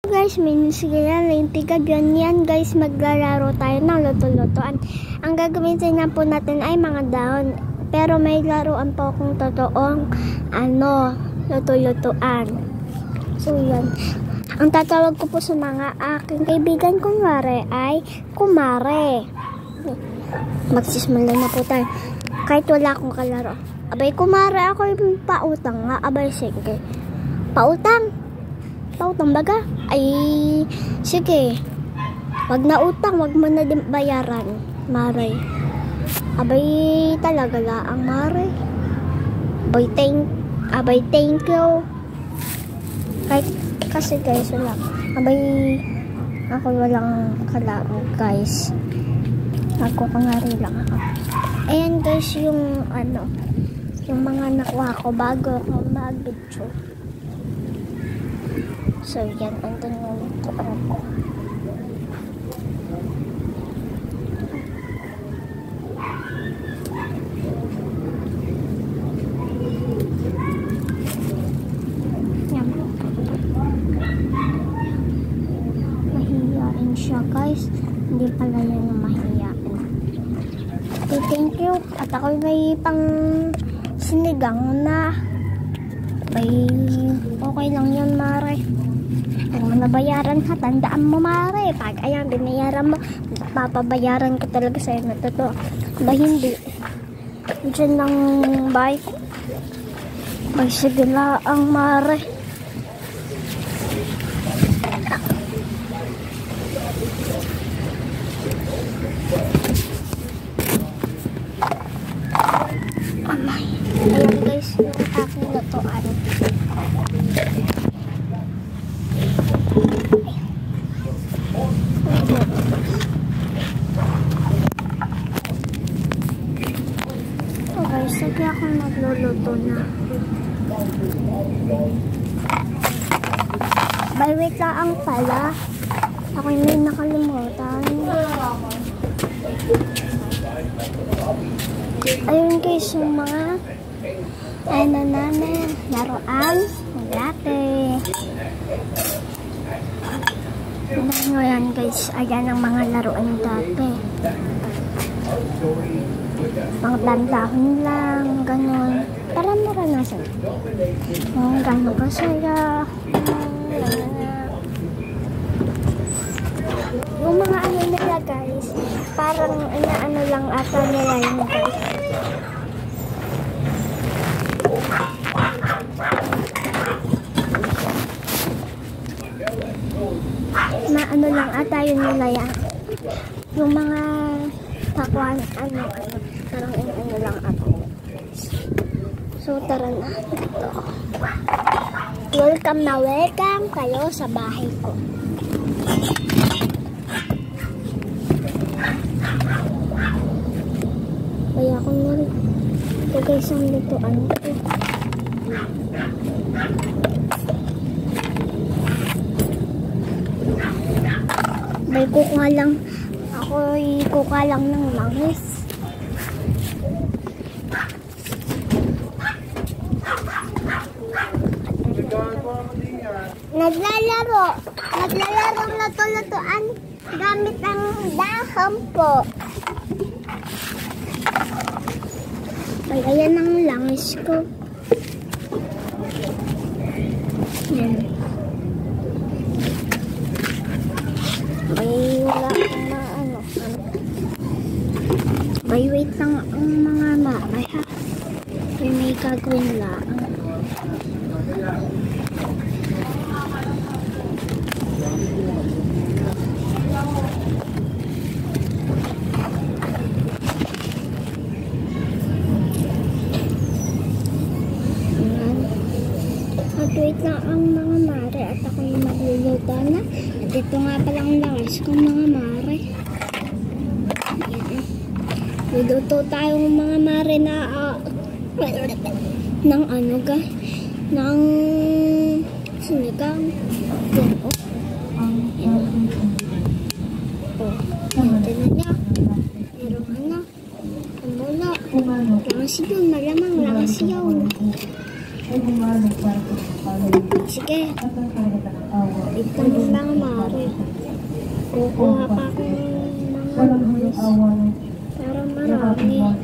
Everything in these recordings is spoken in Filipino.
Guys, sige yan, lintigag yan guys, maglalaro tayo ng luto-lutoan. Ang gagamitin na po natin ay mga dahon, pero may laruan po akong totoong luto-lutoan. So yan, ang tatawag ko po sa mga aking kaibigan kunwari ay kumare. Magsismala na po tayo kahit wala akong kalaro. Abay kumare, ako yung pautang nga. Abay sige, pautang baga? Ay, sige. Wag na utang, wag mo na din bayaran, Mare. Abay, talaga laang, Mare. Abay, thank you. Kasi guys, wala. Abay, ako walang kalaro, guys. Nagkukungari lang ako. Ayan guys, yung mga nakuha ko bago ako mag-video. So, yan. Andun yung lutoan ko. Yan. Mahihain siya, guys. Hindi pala yan yung mahihain. Okay, thank you. At ako may pang sinigang na. Okay lang yan, Mare. Huwag mo nabayaran ha, tandaan mo, Mare. Pag ayan, binayaran mo, papabayaran ko talaga sa'yo na totoo. Ba hindi? Diyan lang bye. Ay, sige lang, Mare. Amay. Ayan guys, yung aking lutoan. Okay, sige ako nagluluto na. By wait lang pala. Ako may nakalimutan. Ayun guys, yung mga namin, laruan, dati. Ngayon guys, ayan ang mga laruan dati. Mga dandahon lang, gano'n. Para maranasan. Gano'n kasaya. Yung mga nila guys, parang ano lang ata nila yun guys. Ano lang ata yun nila yan. Yung mga takwan, parang ano lang ata. So tara na. Ito. Welcome kayo sa bahay ko. Kaya ako na rin. Ito guys ang lutuan ko. May kukuha lang. Ako kukuha lang ng langis. Naglalaro na lutuan gamit ang dahon po. Ay, ayan ang langis ko. Yan. Ay, wala akong maano. Ay, wait lang ang mga Mare ha. May gagawin lang. Wait lang ang mga Mare at ako yung magluluto na. At ito nga palang langis ko mga Mare. Luluto tayong mga Mare na ng ng sinigang. Ito na niya. Merong Langis yun, malamang langis yun. Sige. Ito mo mga mare. Kukuha pa ako ng mga mais. Para marami. Ay,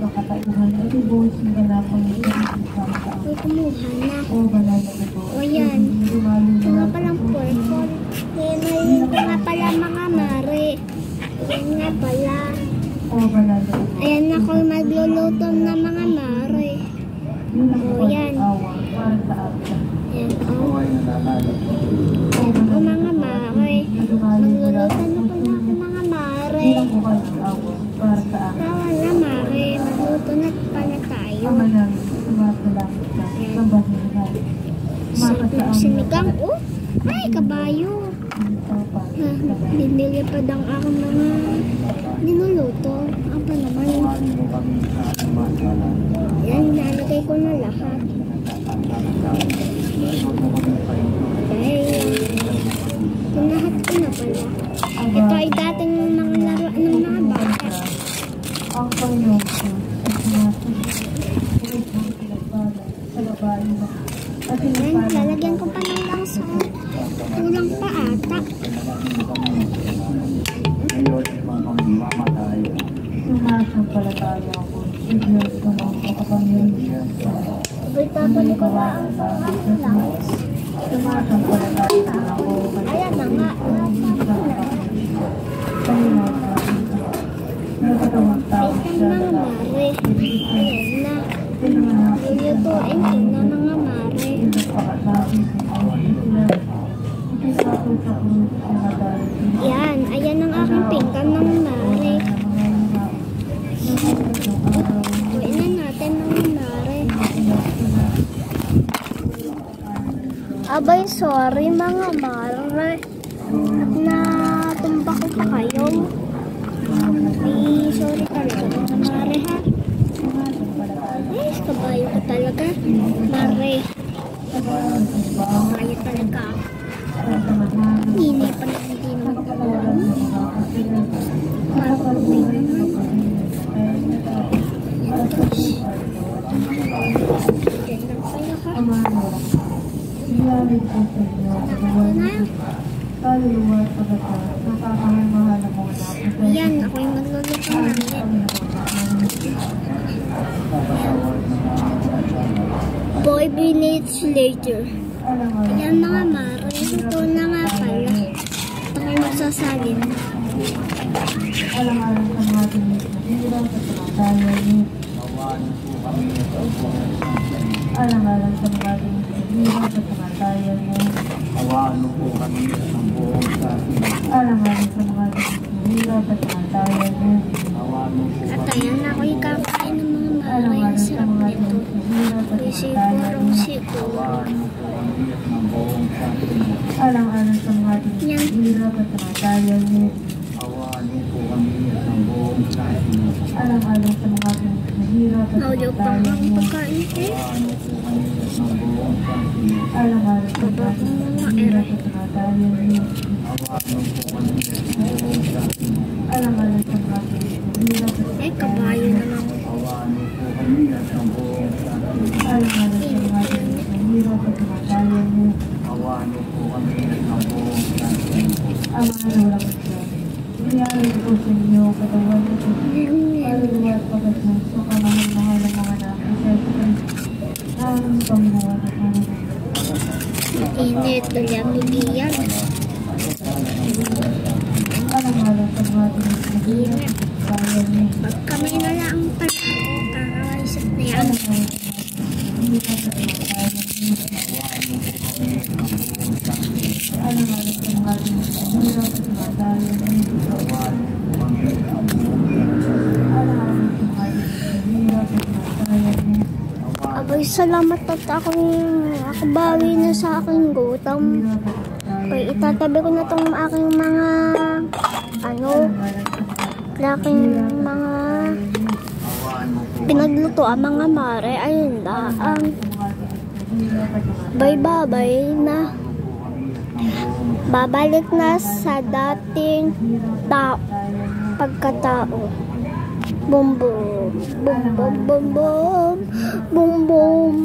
kumuha na. O yan. Ito nga palang purple. May nga pala mga mare. Yan nga pala. Ayan ako magluluto ng mga mare. O yan. Ayan o. Ayan o mga mare. Magluluto na pala ako mga mare. Tawa na mare. Magluto na pala tayo. Sarap ng sinigang. Oh, ay kabayo. Binili pa dang akong mga ninuluto. Apa naman? Yan, nalagay ko na lahat. Dahil, tinahat ko na pala. Ito ay dating mga laruan ng mga bata. Yan, lalagyan ko pa ng langsa. Kulang pa ata. Abay, tatali ko na ang langis. Ayan na nga. Ay, mga mare. Ayan na. Lulutuin ko na mga mare. Yan, ayan ang aking pinggan ng mare. Buuin na natin ng mare. Abay, sorry mga mare. Natumba ko pa kayo. Ay, sorry talaga mga mare ha. Ay, kabayo ko talaga. Mare. Kabayo talaga. Hindi pa na hindi naman kabayo. Marapagay naman. Diyan lang pala ka. Yan, ako yung magluluto namin. Boy minutes later. Ayan mga mare, ito na nga pala. Ito kayo magsasalin. Alang-alang sa mga tinitira sa pagkakayan. Alang-alang sa mga tinitira sa pagkakayan. Awaan po kami ng buong sa atin. Alang-alang sa mga tinitira sa pagkakayan. At ayan, ako ikakain ng mga mare. Ang sarap nito. May sigurong siguro. Alang-alang sa mga tinitira sa pagkakayan. Alang-alang sa mga tinitira sa Naulo pa nga ang pagkain eh. Alang-alang sa mga tinitira sa pagkakayan. Alang-alang sa mga tinitira sa pagkakayan. Eh, kabayo naman. Alang-alang sa mga tinitira sa pagkakayan. Alang-alang lang siya. Iyari ko sa inyo, katawan ko. Aluwat pagkatnan sa kamahal-mahal ng mga namin. Alam sa mga Init, tulyang-lugiyan. alang-alang sa mga tinitira sa pagkakayan. Pag kamay na lang pala, kakaisip na yan. Abay, salamat at akabawi na sa aking gutom. Okay, itatabi ko na itong aking mga laking mga pinagluto ang mga mare. Ayun lang. Bye-bye na. Babalik na sa dating pagkatao. Boom boom. Boom boom boom boom. Boom boom.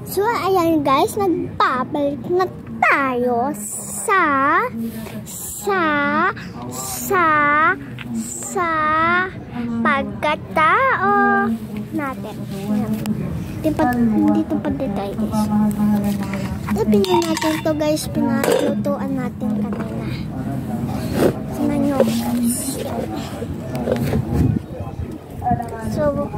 So ayan guys, nagbabalik na tayo sa pagkatao natin. Hindi ito pagdetay, guys. Alapin na natin to, guys. Pinalutuan natin kanina. Tignan nyo, guys. So,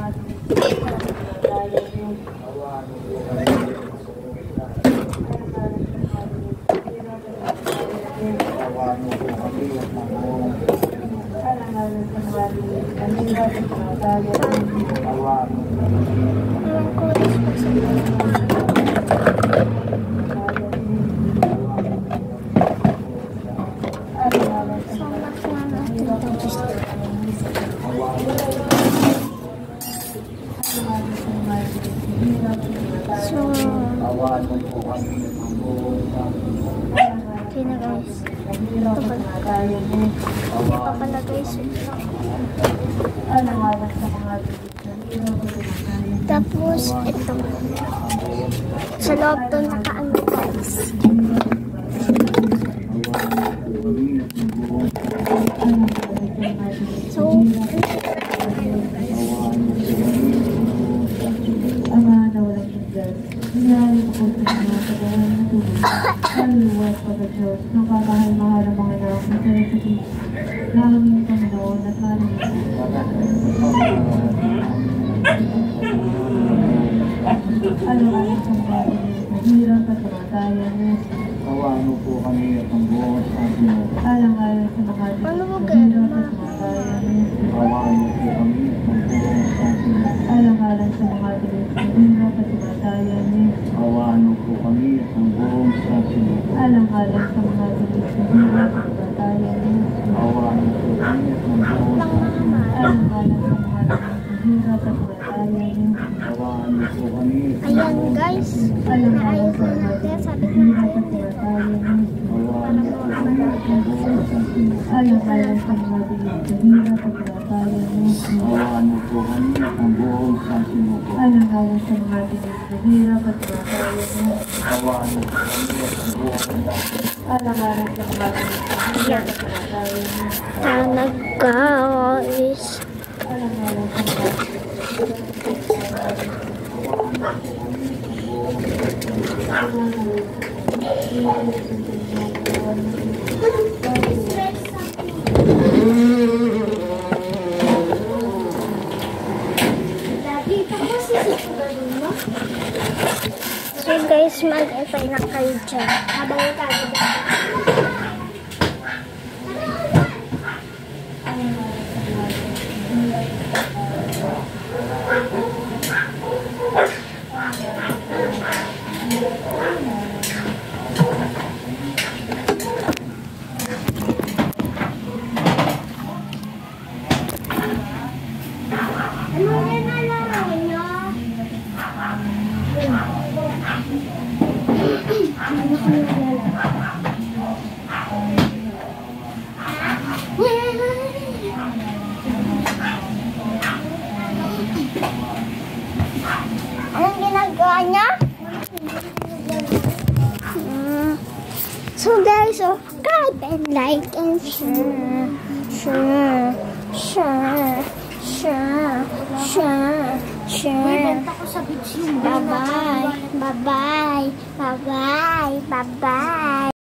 okay na, guys. Ito pa pala, guys. Tapos ito sa loob to nakaano, guys. So Kaluwat pag Diyos, ng kamahal-mahal ang mga anak na sa sakit, naming Panginoon at maraming alam-alam sa mga hirap at kamatayan mo. Kawaano po kami at ang buong sa atin. Alang-alang sa mga hirap at kamatayan mo. Kawaano po kami at ang buong sa atin. Alang-alang sa mga hirap at kamatayan mo. Kawaano po kami at ang buong sa atin. Alang-alang sa mga hirap at kamatayan mo. Kawaano po kami at ang buong sa atin. Alang-alang sa mga hirap at kamatayan mo. Kawaano po kami. Ayan, guys. Naayos na natin. Sabi ko na kayo dito. Alang-alang sa mga hirap at kamatayan mo. Kawaano po kami at ang buong sa atin. Alang-alang sa mga hirap at kamatayan mo. Kawaano po kami at ang buong sa atin. Alang-alang sa mga hirap at kamatayan mo. Sana, guys. Alang-alang sa mga So guys, mag-efay na kayo dyan. Habang tayo dyan. Anong ginagawa niya? So guys, subscribe and like and share. Bye-bye.